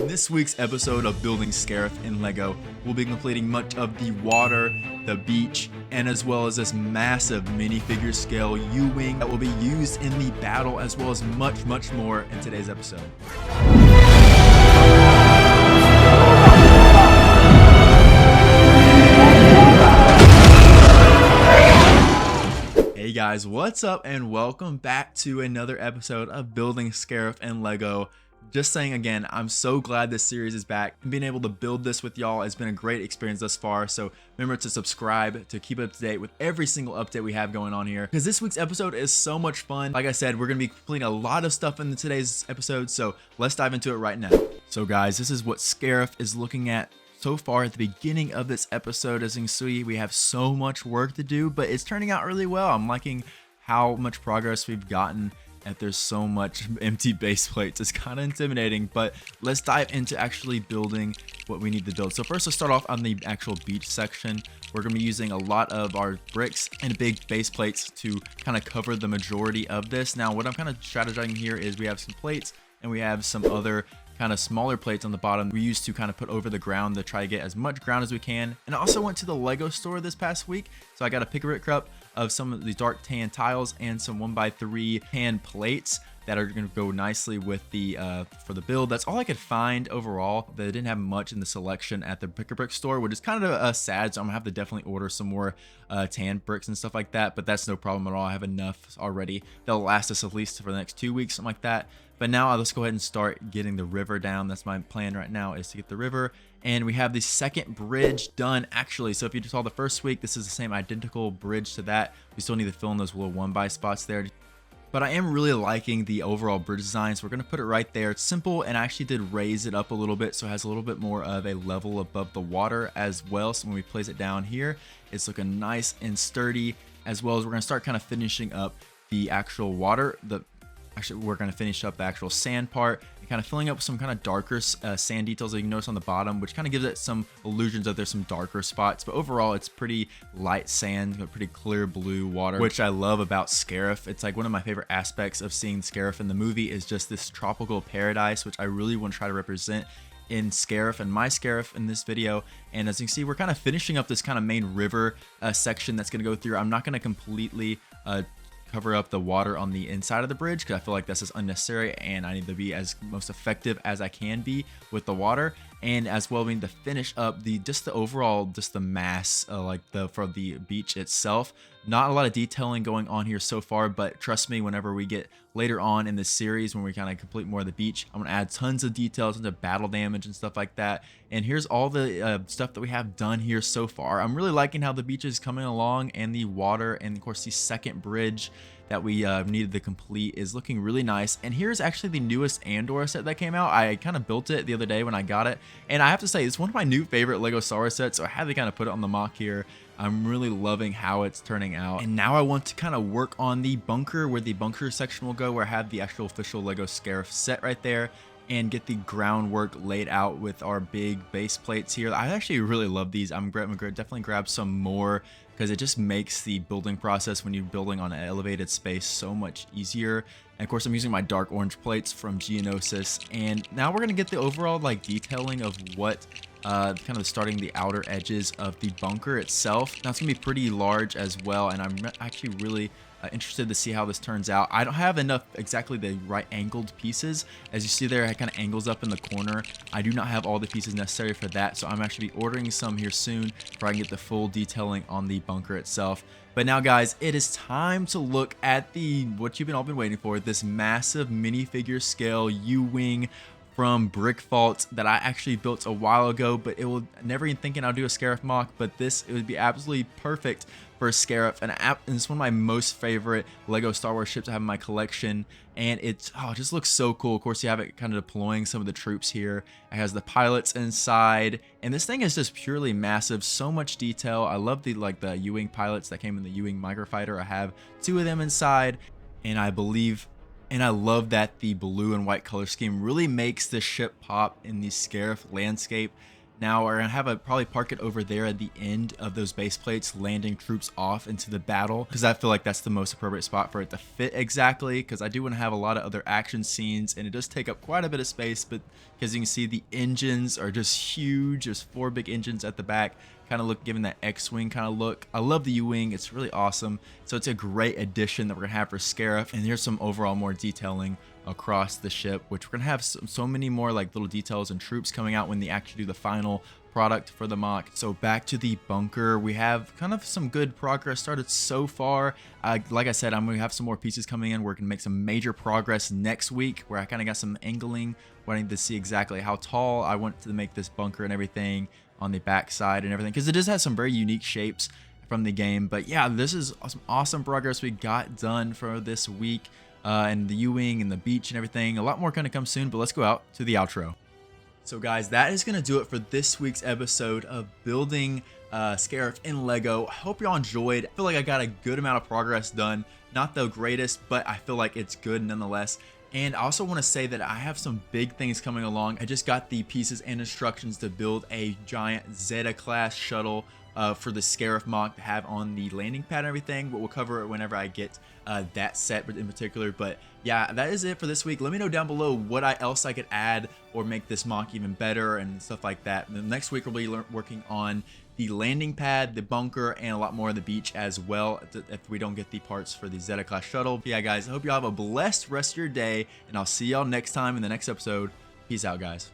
this week's episode of Building Scarif in LEGO, we'll be completing much of the water, the beach, and as well as this massive minifigure scale U-Wing that will be used in the battle, as well as much more in today's episode. Hey guys, what's up and welcome back to another episode of Building Scarif in LEGO. Just saying again, I'm so glad this series is back. Being able to build this with y'all has been a great experience thus far, so remember to subscribe to keep up to date with every single update we have going on here, because this week's episode is so much fun. Like I said, we're going to be completing a lot of stuff in today's episode, so let's dive into it right now. So guys, this is what Scarif is looking at so far at the beginning of this episode. As you can see, we have so much work to do, but it's turning out really well. I'm liking how much progress we've gotten. And there's so much empty base plates, it's kind of intimidating, but let's dive into actually building what we need to build. So first, let's start off on the actual beach section. We're going to be using a lot of our bricks and big base plates to kind of cover the majority of this. Now, what I'm kind of strategizing here is we have some plates and we have some other kind of smaller plates on the bottom we used to kind of put over the ground to try to get as much ground as we can. And I also went to the Lego store this past week, so I got a pick-a-rick cup of some of the dark tan tiles and some 1x3 tan plates that are going to go nicely with the for the build. That's all I could find overall. They didn't have much in the selection at the pick-a-brick store, which is kind of sad, so I'm gonna have to definitely order some more tan bricks and stuff like that, but that's no problem at all. I have enough already. They'll last us at least for the next 2 weeks, something like that. But now let's go ahead and start getting the river down. That's my plan right now, is to get the river. And we have the second bridge done actually. So if you just saw the first week, this is the same identical bridge to that. We still need to fill in those little 1x spots there. But I am really liking the overall bridge design, so we're going to put it right there. It's simple, and I actually did raise it up a little bit, so it has a little bit more of a level above the water as well. So when we place it down here, it's looking nice and sturdy, as well as we're going to start kind of finishing up the actual water. Actually, we're going to finish up the actual sand part and kind of filling up with some kind of darker sand details that you can notice on the bottom, which kind of gives it some illusions that there's some darker spots. But overall, it's pretty light sand, pretty clear blue water, which I love about Scarif. It's like one of my favorite aspects of seeing Scarif in the movie is just this tropical paradise, which I really want to try to represent in Scarif and my Scarif in this video. And as you can see, we're kind of finishing up this kind of main river section that's going to go through. I'm not going to completely cover up the water on the inside of the bridge because I feel like this is unnecessary, and I need to be as most effective as I can be with the water. And as well, we need to finish up the overall the mass for the beach itself. Not a lot of detailing going on here so far, but trust me, whenever we get later on in the series, when we kind of complete more of the beach, I'm gonna add tons of details, tons of battle damage and stuff like that. And here's all the stuff that we have done here so far. I'm really liking how the beach is coming along, and the water, and of course the second bridge that we needed to complete is looking really nice. And here's actually the newest Andor set that came out. I kind of built it the other day when I got it, and I have to say it's one of my new favorite Lego Star Wars sets, so I had to kind of put it on the mock here. I'm really loving how it's turning out. And now I want to kind of work on the bunker, where the bunker section will go, where I have the actual official Lego Scarif set right there, and get the groundwork laid out with our big base plates here. I actually really love these. I'm gonna definitely grab some more, because it just makes the building process when you're building on an elevated space so much easier. And of course, I'm using my dark orange plates from Geonosis. And now we're gonna get the overall detailing of what kind of starting the outer edges of the bunker itself. Now it's gonna be pretty large as well, and I'm actually really interested to see how this turns out. I don't have enough exactly the right angled pieces. As you see there, it kind of angles up in the corner. I do not have all the pieces necessary for that, so I'm actually ordering some here soon before I can get the full detailing on the bunker itself. But now guys, it is time to look at what you've all been waiting for, this massive minifigure scale U-Wing from Brick Fault that I actually built a while ago, but never even thinking I'll do a Scarif mock, but it would be absolutely perfect for a Scarif, and it's one of my most favorite Lego Star Wars ships I have in my collection, and it just looks so cool. Of course, you have it kind of deploying some of the troops here. It has the pilots inside, and this thing is just purely massive. So much detail. I love the U-Wing pilots that came in the U-Wing microfighter. I have 2 of them inside, and I love that the blue and white color scheme really makes the ship pop in the Scarif landscape. Now we're gonna have a probably park it over there at the end of those base plates, landing troops off into the battle, because I feel like that's the most appropriate spot for it to fit exactly, because I do want to have a lot of other action scenes and it does take up quite a bit of space. But as you can see, the engines are just huge. There's 4 big engines at the back, kind of look, giving that X-Wing kind of look. I love the U-Wing, it's really awesome. So it's a great addition that we're gonna have for Scarif. And here's some overall more detailing across the ship, which we're gonna have so many more like little details and troops coming out when they actually do the final product for the mock. So back to the bunker, we have kind of some good progress started so far. Like I said, I'm gonna have some more pieces coming in. We're gonna make some major progress next week, where I kind of got some angling, wanting to see exactly how tall I want to make this bunker and everything on the back side and everything, because it does have some very unique shapes from the game. But yeah, this is some awesome progress we got done for this week, and the U-Wing and the beach and everything. A lot more gonna come soon, but let's go out to the outro. So guys, that is gonna do it for this week's episode of Building Scarif in Lego. I hope y'all enjoyed. I feel like I got a good amount of progress done. Not the greatest, but I feel like it's good nonetheless. And I also want to say that I have some big things coming along. I just got the pieces and instructions to build a giant Zeta class shuttle for the Scarif mock to have on the landing pad and everything, but we'll cover it whenever I get that set in particular. But yeah, that is it for this week. Let me know down below what else I could add or make this mock even better and stuff like that. And the next week we'll be working on the landing pad, the bunker, and a lot more of the beach as well, if we don't get the parts for the Zeta class shuttle. But yeah guys, I hope y'all have a blessed rest of your day, and I'll see y'all next time in the next episode. Peace out guys.